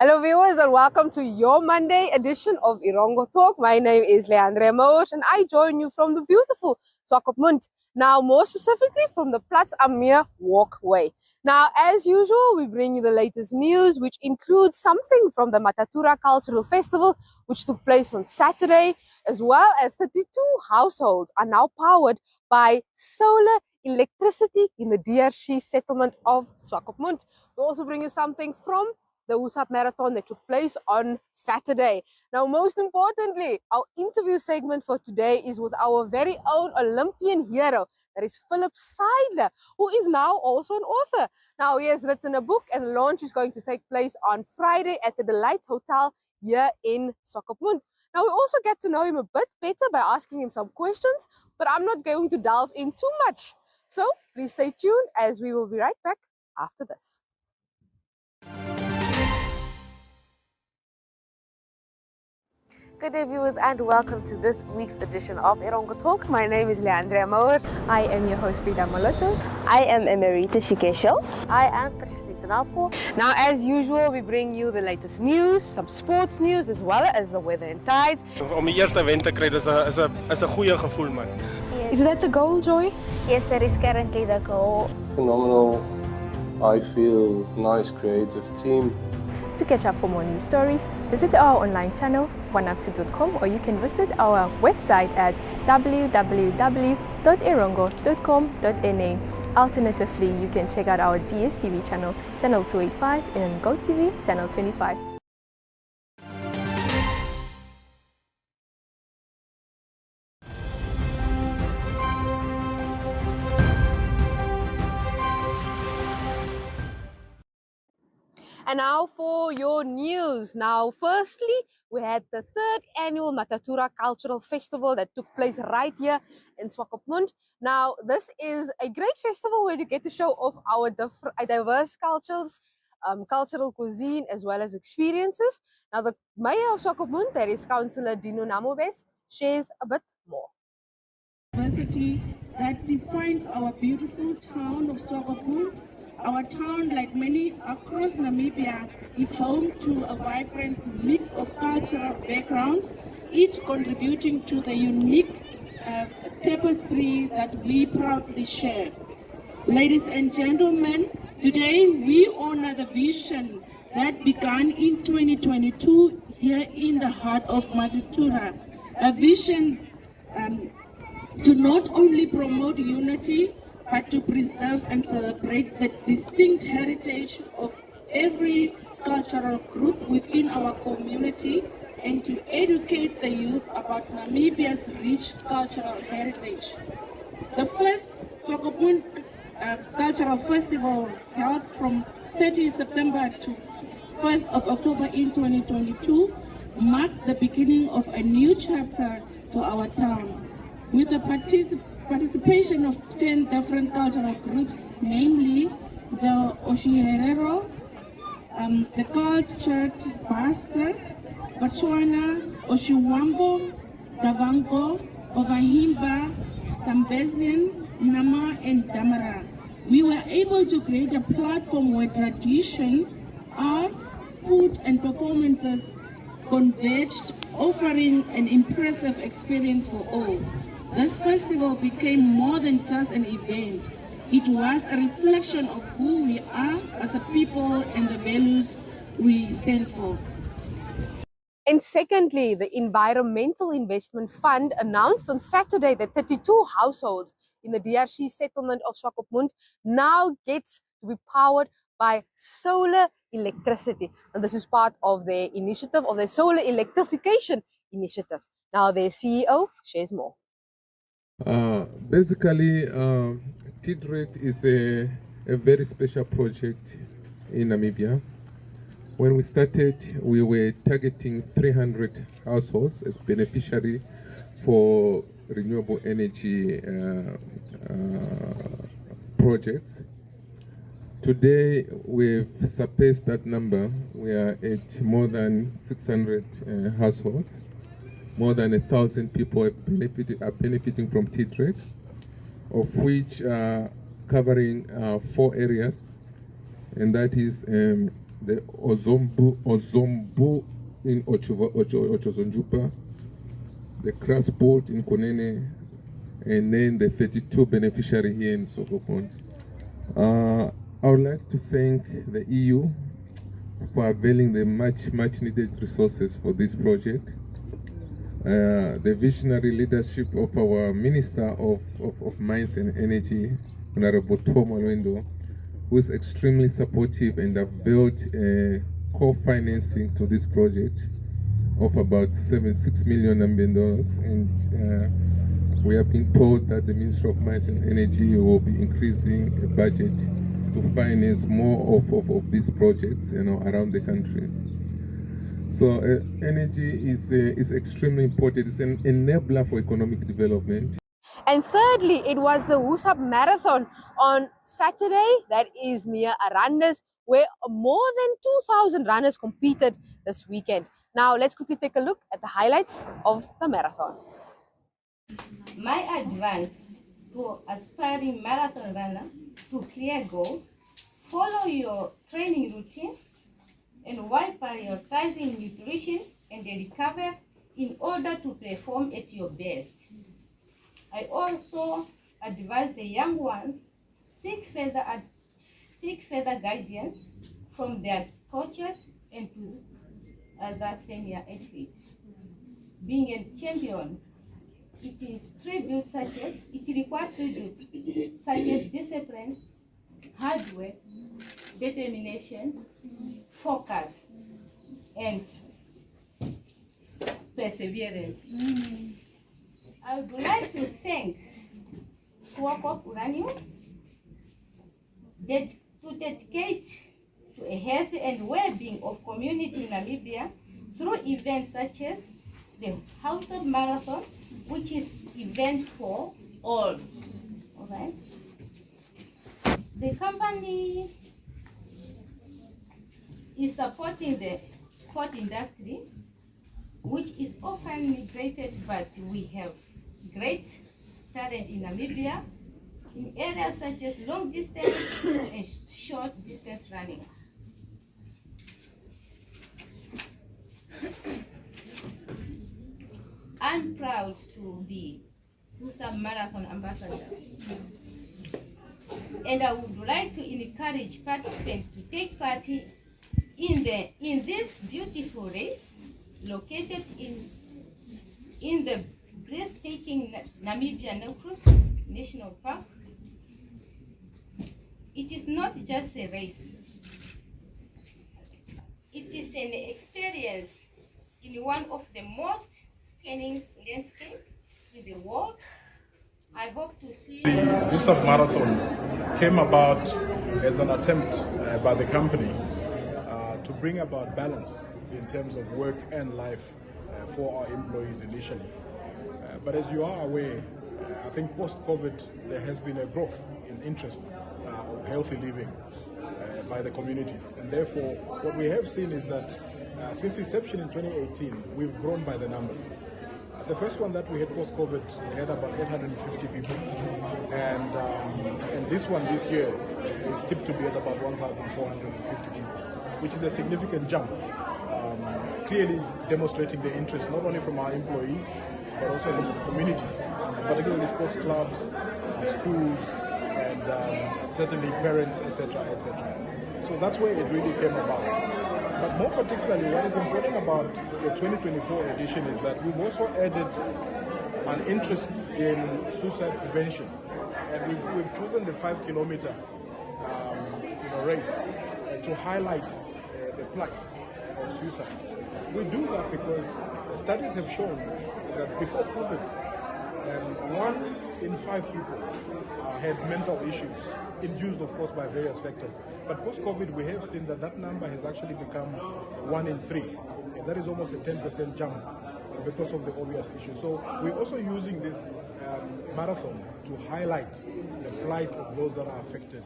Hello viewers and welcome to your Monday edition of Erongo Talk. My name is Leandre Moos and I join you from the beautiful Swakopmund. Now more specifically from the Platz Amir Walkway. Now as usual we bring you the latest news which includes something from the Matatura Cultural Festival which took place on Saturday, as well as 32 households are now powered by solar electricity in the DRC settlement of Swakopmund. We also bring you something from the USAP Marathon that took place on Saturday. Now, most importantly, our interview segment for today is with our very own Olympian hero, that is Philip Seidler, who is now also an author. Now, he has written a book and the launch is going to take place on Friday at the Delight Hotel here in Swakopmund. Now, we also get to know him a bit better by asking him some questions, but I'm not going to delve in too much. So, please stay tuned as we will be right back after this. Good day viewers and welcome to this week's edition of Erongo Talk. My name is Leandre Moor. I am your host Frida Moloto. I am Emerita Shikesho. I am Patricia Tanapo. Now as usual we bring you the latest news, some sports news as well as the weather and tides. Om die eerste wen te kry is 'n goeie gevoel man. Yes. Is that the goal, Joy? Yes, that is currently the goal. Phenomenal. I feel nice creative team. To catch up for more news stories, visit our online channel, oneup2.com, or you can visit our website at www.erongo.com.na. Alternatively, you can check out our DSTV channel, channel 285, and on GoTV, channel 25. And now for your news. Now, firstly, we had the 3rd annual Matatura Cultural Festival that took place right here in Swakopmund. Now, this is a great festival where you get to show off our diverse cultures, cultural cuisine, as well as experiences. Now, the mayor of Swakopmund, that is Councillor Dino Namobes, shares a bit more. Diversity that defines our beautiful town of Swakopmund. Our town, like many across Namibia, is home to a vibrant mix of cultural backgrounds, each contributing to the unique tapestry that we proudly share. Ladies and gentlemen, today we honor the vision that began in 2022 here in the heart of Matatura, a vision to not only promote unity, but to preserve and celebrate the distinct heritage of every cultural group within our community and to educate the youth about Namibia's rich cultural heritage. The first Swakopmund Cultural Festival held from 30 September to 1st of October in 2022 marked the beginning of a new chapter for our town. With the participation of 10 different cultural groups, namely the Oshiherero, the Cultured Bastard, Botswana, Oshiwambo, Davango, Ovahimba, Zambesian, Nama, and Damara. We were able to create a platform where tradition, art, food, and performances converged, offering an impressive experience for all. This festival became more than just an event. It was a reflection of who we are as a people and the values we stand for. And secondly, the Environmental Investment Fund announced on Saturday that 32 households in the DRC settlement of Swakopmund now gets to be powered by solar electricity. And this is part of their initiative, of their solar electrification initiative. Now their CEO shares more. Basically, TIDRET is a very special project in Namibia. When we started, we were targeting 300 households as beneficiary for renewable energy projects. Today, we've surpassed that number. We are at more than 600 households. More than 1,000 people are benefiting from TIDRET, of which covering 4 areas, and that is the Ozombu in Ochozonjupa, the Krasport in Konene, and then the 32 beneficiary here in Sokopont. I would like to thank the EU for availing the much needed resources for this project. The visionary leadership of our Minister of Mines and Energy, Honorable Tom Alwendo, who is extremely supportive and availed co-financing to this project of about $6 million. And we have been told that the Ministry of Mines and Energy will be increasing a budget to finance more of these projects, around the country. So energy is extremely important. It's an enabler for economic development. And thirdly, it was the Husab Marathon on Saturday, that is near Arandas, where more than 2,000 runners competed this weekend. Now, let's quickly take a look at the highlights of the marathon. My advice to aspiring marathon runner to clear goals: follow your training routine, and while prioritizing nutrition and recovery in order to perform at your best. I also advise the young ones seek further guidance from their coaches and to other senior athletes. Being a champion, it requires tributes such as discipline, hard work, determination, focus, and perseverance. I would like to thank Swakop Uranium to dedicate to a healthy and well-being of community in Namibia through events such as the House of Marathon, which is event for all. All right. The company is supporting the sport industry, which is often neglected, but we have great talent in Namibia in areas such as long distance and short distance running. I'm proud to be Husab Marathon Ambassador, and I would like to encourage participants to take part in this beautiful race located in the breathtaking Namibia National Park. It is not just a race. It is an experience in one of the most stunning landscapes in the world. I hope to see. The Husab Marathon came about as an attempt by the company to bring about balance in terms of work and life for our employees initially. But as you are aware, I think post-COVID there has been a growth in interest of healthy living by the communities, and therefore what we have seen is that since inception in 2018 we've grown by the numbers. The first one that we had post-COVID, we had about 850 people, and this one this year is tipped to be at about 1,450 people, which is a significant jump, clearly demonstrating the interest not only from our employees but also from the communities, particularly sports clubs, schools, and certainly parents, etc., etc. So that's where it really came about. But more particularly, what is important about the 2024 edition is that we've also added an interest in suicide prevention, and we've chosen the 5-kilometer race to highlight the plight of suicide. We do that because studies have shown that before COVID, 1 in 5 people had mental issues, induced of course by various factors. But post-COVID we have seen that that number has actually become 1 in 3, and that is almost a 10% jump because of the obvious issue. So we're also using this marathon to highlight the plight of those that are affected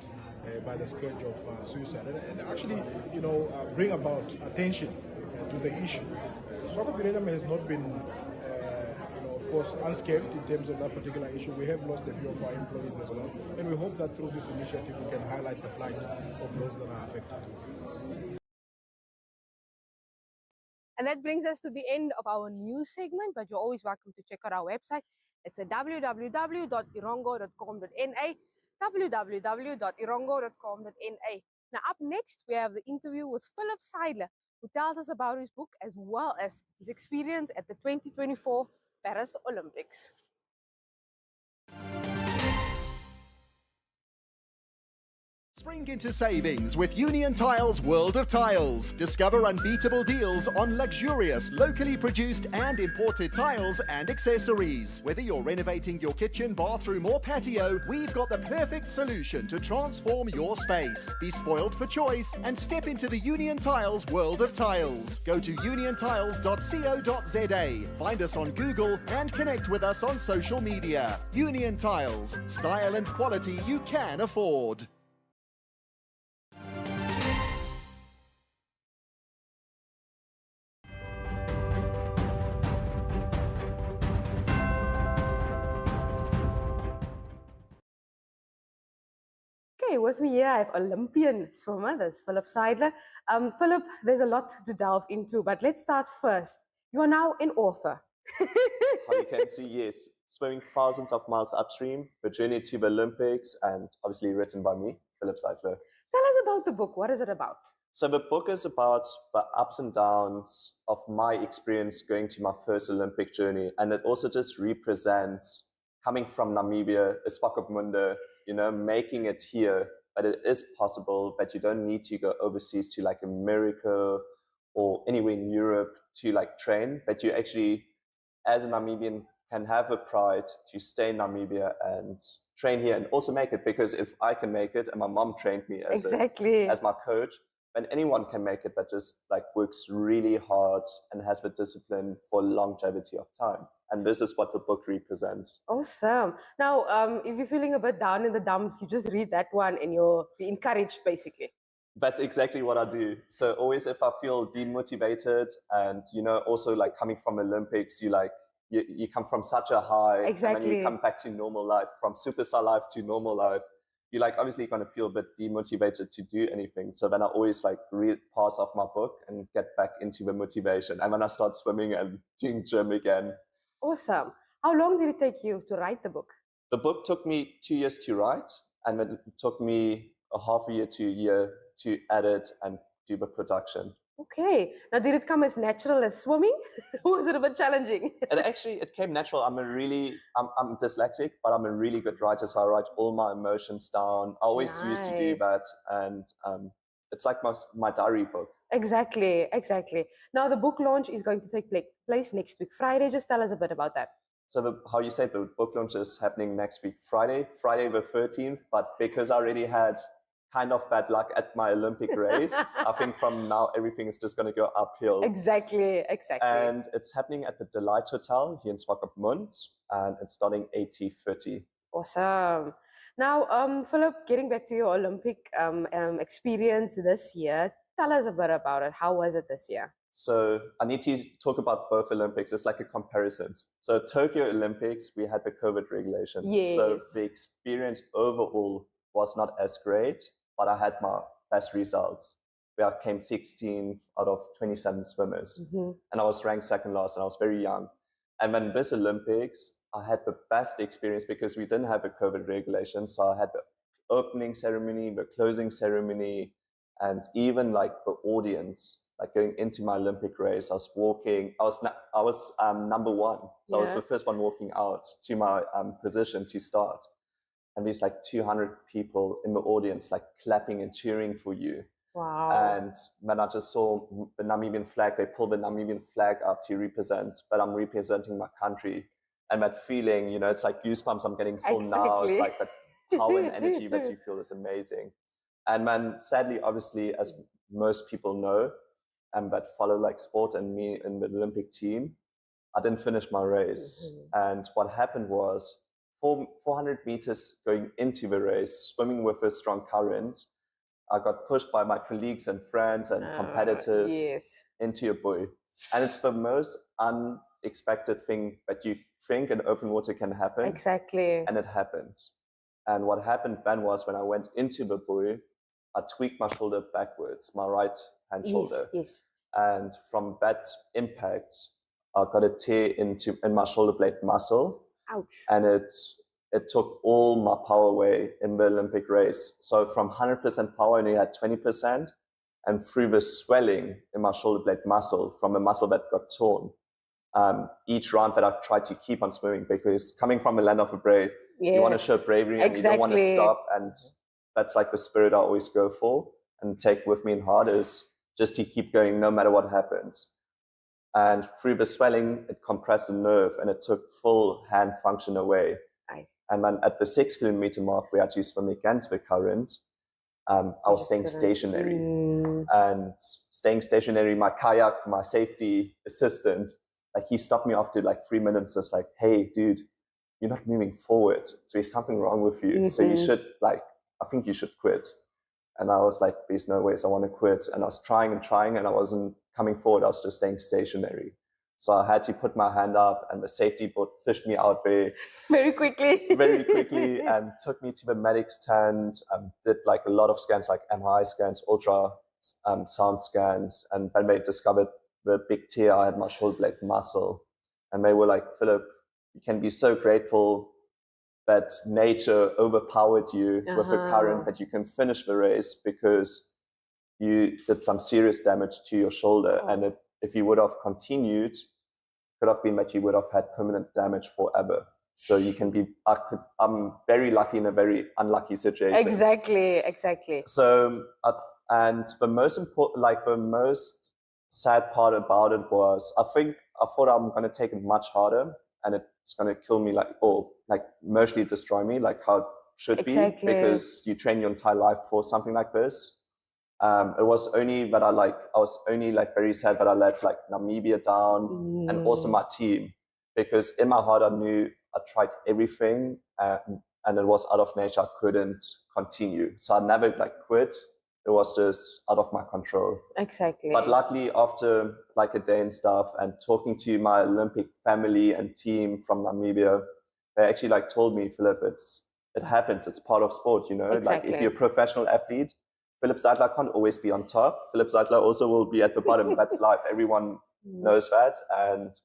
by the scourge of suicide, and actually bring about attention to the issue. Swakop Uranium has not been of course unscathed in terms of that particular issue. We have lost a few of our employees as well, and we hope that through this initiative we can highlight the plight of those that are affected. And that brings us to the end of our news segment, but you're always welcome to check out our website. It's at www.erongo.com.na, www.erongo.com.na. Now, up next, we have the interview with Philip Seidler, who tells us about his book as well as his experience at the 2024 Paris Olympics. Spring into savings with Union Tiles World of Tiles. Discover unbeatable deals on luxurious, locally produced and imported tiles and accessories. Whether you're renovating your kitchen, bathroom or patio, we've got the perfect solution to transform your space. Be spoiled for choice and step into the Union Tiles World of Tiles. Go to uniontiles.co.za. Find us on Google and connect with us on social media. Union Tiles, style and quality you can afford. Okay, with me here I have Olympian swimmer, that's Philip Seidler. Philip, there's a lot to delve into, but let's start first. You are now an author. How you can see, yes, swimming thousands of miles upstream, the journey to the Olympics, and obviously written by me, Philip Seidler. Tell us about the book. What is it about? So the book is about the ups and downs of my experience going to my first Olympic journey, and it also just represents coming from Namibia, a Swakopmund, making it here, but it is possible, but you don't need to go overseas to like America or anywhere in Europe to like train, but you actually, as a Namibian, can have a pride to stay in Namibia and train here and also make it, because if I can make it and my mom trained me as my coach, then anyone can make it, but just like works really hard and has the discipline for longevity of time. And this is what the book represents. Awesome. Now, if you're feeling a bit down in the dumps, you just read that one and you'll be encouraged, basically. That's exactly what I do. So always if I feel demotivated and, also like coming from Olympics, you come from such a high, and then you come back to normal life, from superstar life to normal life. You're like obviously going to feel a bit demotivated to do anything. So then I always like read parts of my book and get back into the motivation. And then I start swimming and doing gym again. Awesome. How long did it take you to write the book? The book took me 2 years to write, and then it took me a half a year to a year to edit and do the production. Okay. Now, did it come as natural as swimming? Or was it a bit challenging? It came natural. I'm dyslexic, but I'm a really good writer, so I write all my emotions down. I always used to do that, and it's like my diary book. Exactly. Now, the book launch is going to take place next week, Friday. Just tell us a bit about that. So how you say the book launch is happening next week, Friday the 13th, but because I already had kind of bad luck at my Olympic race, I think from now everything is just going to go uphill. Exactly. And it's happening at the Delight Hotel here in Swakopmund, and it's starting 18:30. Awesome. Now, Philip, getting back to your Olympic experience this year, tell us a bit about it. How was it this year? So I need to talk about both Olympics. It's like a comparison. So Tokyo Olympics, we had the COVID regulation. Yes. So the experience overall was not as great, but I had my best results. I came 16th out of 27 swimmers. Mm-hmm. And I was ranked second last, and I was very young. And then this Olympics, I had the best experience because we didn't have a COVID regulation. So I had the opening ceremony, the closing ceremony, and even like the audience. Like going into my Olympic race, I was walking. I was number one, so I was the first one walking out to my position to start, and there's like 200 people in the audience, like clapping and cheering for you. Wow! And then I just saw the Namibian flag. They pulled the Namibian flag up to represent, but I'm representing my country, and that feeling, it's like goosebumps. I'm getting still now. It's like that power and energy that you feel is amazing. And then, sadly, obviously, as most people know, and that follow like sport and me in the Olympic team, I didn't finish my race. Mm-hmm. And what happened was 400 meters going into the race, swimming with a strong current, I got pushed by my colleagues and friends and competitors into a buoy. And it's the most unexpected thing that you think in open water can happen. Exactly. And it happened. And what happened then was when I went into the buoy, I tweaked my shoulder backwards, my right hand shoulder. Yes. and from that impact, I got a tear in my shoulder blade muscle. Ouch. And it took all my power away in the Olympic race. So from 100% power, I only had 20%. And through the swelling in my shoulder blade muscle, from a muscle that got torn, each round that I tried to keep on swimming, because coming from the land of the brave, you want to show bravery and you don't want to stop. And that's like the spirit I always go for and take with me in heart, is just to keep going no matter what happens. And through the swelling, it compressed the nerve and it took full hand function away. And then at the 6 kilometer mark, we had to swim against the current. I was staying stationary. And staying stationary, my kayak, my safety assistant, like he stopped me after like 3 minutes, just like, hey, dude, you're not moving forward. There's something wrong with you. So you should, like, I think you should quit. And I was like, there's no ways I want to quit. And I was trying and I wasn't coming forward. I was just staying stationary. So I had to put my hand up, and the safety boat fished me out very quickly and took me to the medics tent, did like a lot of scans, like MRI scans, ultra sound scans. And then they discovered the big tear I had in my shoulder blade muscle. And they were like, Philip, you can be so grateful that nature overpowered you with the current, that you can finish the race, because you did some serious damage to your shoulder. And if you would have continued, it could have been that you would have had permanent damage forever. So you can be, I'm very lucky in a very unlucky situation. Exactly. So, and the most important, like the most sad part about it was, I thought I'm going to take it much harder and it's going to kill me, like, or like mostly destroy me, like how it should be, because you train your entire life for something like this. It was only that I was only like very sad that I let like Namibia down and also my team, because in my heart I knew I tried everything and it was out of nature. I couldn't continue. So I never like quit. It was just out of my control. Exactly. But luckily, after like a day and stuff and talking to my Olympic family and team from Namibia, they actually like told me, Philip, it happens. It's part of sport, you know. Exactly. Like if you're a professional athlete, Philip Zeitler can't always be on top. Philip Zeitler also will be at the bottom. That's life. Everyone knows that. And,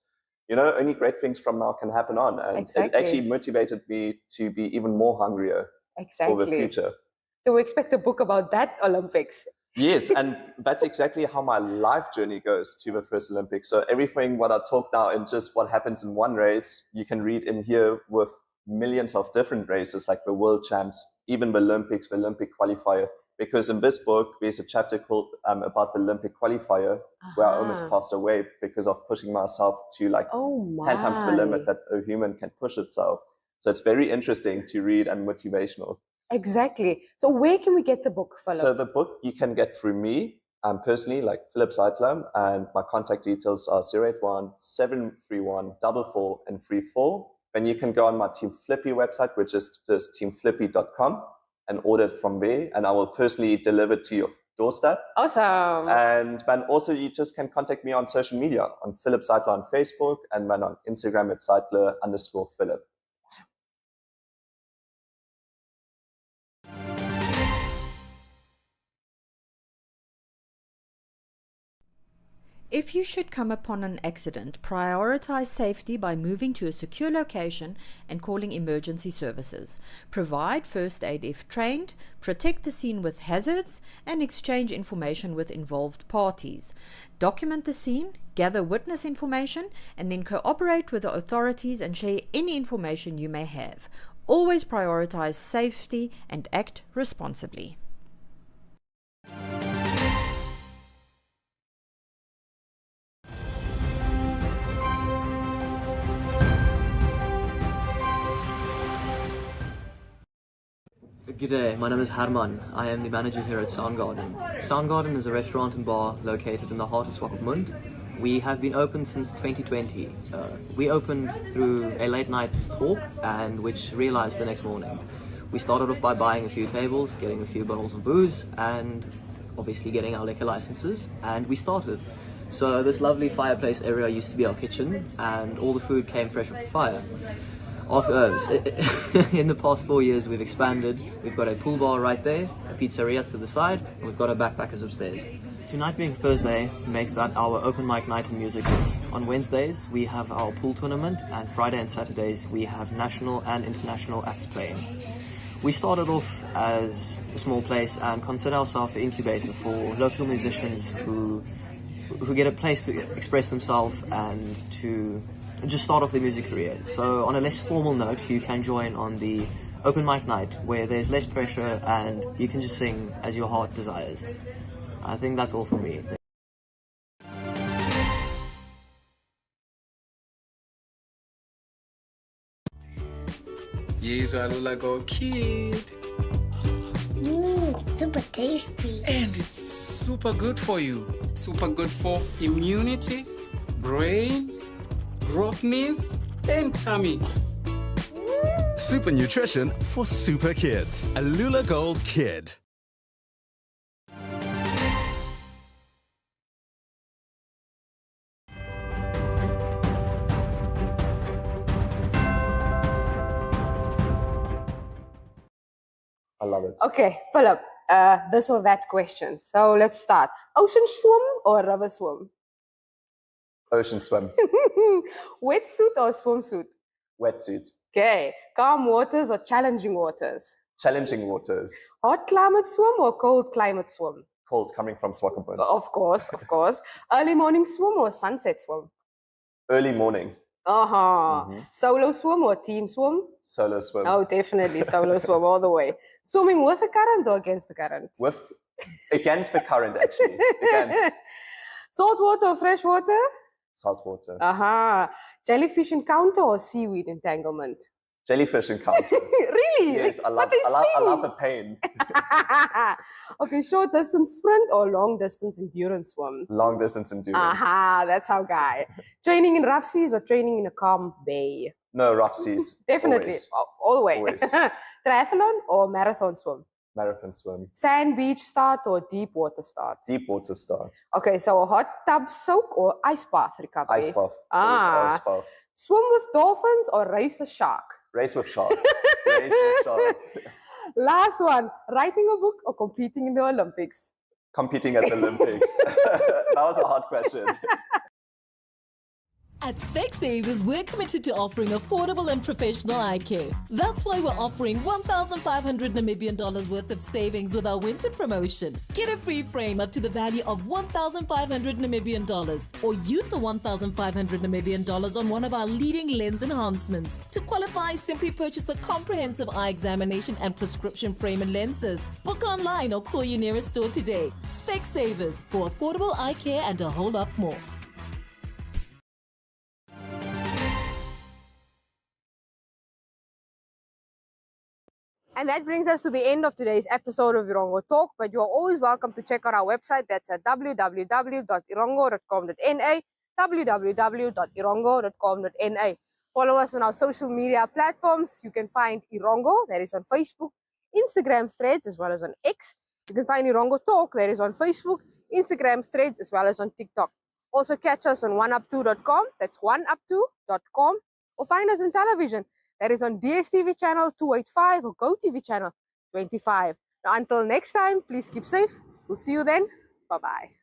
you know, only great things from now can happen on. And it actually motivated me to be even more hungrier for the future. So we expect a book about that Olympics. Yes, and that's exactly how my life journey goes to the first Olympics. So everything what I talk now and just what happens in one race, you can read in here with millions of different races, like the world champs, even the Olympics, the Olympic qualifier. Because in this book, there's a chapter called about the Olympic qualifier, where I almost passed away because of pushing myself to like 10 times the limit that a human can push itself. So it's very interesting to read and motivational. Exactly. So where can we get the book, Philip? So the book you can get through me, personally, like Philip Zeitler, and my contact details are 081 731 44 and 34. Then you can go on my Team Flippy website, which is just teamflippy.com, and order it from there, and I will personally deliver it to your doorstep. Awesome. And then also you just can contact me on social media, on Philip Zeitler on Facebook, and then on Instagram at Zeitler_Philip. If you should come upon an accident, prioritize safety by moving to a secure location and calling emergency services. Provide first aid if trained, protect the scene with hazards, and exchange information with involved parties. Document the scene, gather witness information, and then cooperate with the authorities and share any information you may have. Always prioritize safety and act responsibly. G'day, my name is Herman. I am the manager here at Soundgarden. Soundgarden is a restaurant and bar located in the heart of Swakopmund. We have been open since 2020. We opened through a late night talk and which realized the next morning. We started off by buying a few tables, getting a few bottles of booze, and obviously getting our liquor licenses, and we started. So this lovely fireplace area used to be our kitchen, and all the food came fresh off the fire. In the past 4 years we've expanded. We've got a pool bar right there, a pizzeria to the side, and we've got our backpackers upstairs. Tonight being Thursday makes that our open mic night in music. On Wednesdays we have our pool tournament, and Friday and Saturdays we have national and international acts playing. We started off as a small place and consider ourselves an incubator for local musicians who get a place to express themselves and to just start off their music career. So on a less formal note, you can join on the open mic night where there's less pressure and you can just sing as your heart desires. I think that's all for me. Yes, I look like a kid. Super tasty. And it's super good for you. Super good for immunity, brain, growth needs, and tummy. Super nutrition for super kids. A Lula Gold Kid. I love it. Okay, Philip, this or that question. So let's start. Ocean swim or river swim? Ocean swim. Wetsuit or swimsuit? Wetsuit. Okay, calm waters or challenging waters? Challenging waters. Hot climate swim or cold climate swim? Cold, coming from Swakopmund. Of course, of course. Early morning swim or sunset swim? Early morning. Solo swim or team swim? Solo swim. Oh, definitely solo swim all the way. Swimming with the current or against the current? Against the current, actually. Against. Salt water or fresh water? Salt water. Jellyfish encounter or seaweed entanglement? Jellyfish encounter. Really? Yes, I love the pain. Okay, short distance sprint or long distance endurance swim? Long distance endurance. That's our guy. Training in rough seas or training in a calm bay? No, rough seas. Definitely, Always. all the way. Always. Triathlon or marathon swim? Marathon swim. Sand beach start or deep water start? Deep water start. Okay, so a hot tub soak or ice bath recovery? Ice bath. Always ice bath. Swim with dolphins or race a shark? Race with shark. Race with shark. Last one, writing a book or competing in the Olympics? Competing at the Olympics. That was a hard question. At Specsavers, we're committed to offering affordable and professional eye care. That's why we're offering 1,500 Namibian dollars worth of savings with our winter promotion. Get a free frame up to the value of 1,500 Namibian dollars, or use the 1,500 Namibian dollars on one of our leading lens enhancements. To qualify, simply purchase a comprehensive eye examination and prescription frame and lenses. Book online or call your nearest store today. Specsavers, for affordable eye care and a whole lot more. And that brings us to the end of today's episode of Erongo Talk, but you're always welcome to check out our website. That's at www.erongo.com.na, www.erongo.com.na. Follow us on our social media platforms. You can find Erongo, that is on Facebook, Instagram, Threads, as well as on X. You can find Erongo Talk, that is on Facebook, Instagram, Threads, as well as on TikTok. Also catch us on oneup2.com, that's oneup2.com, or find us on television. That is on DSTV channel 285 or GoTV channel 25. Now, until next time, please keep safe. We'll see you then. Bye-bye.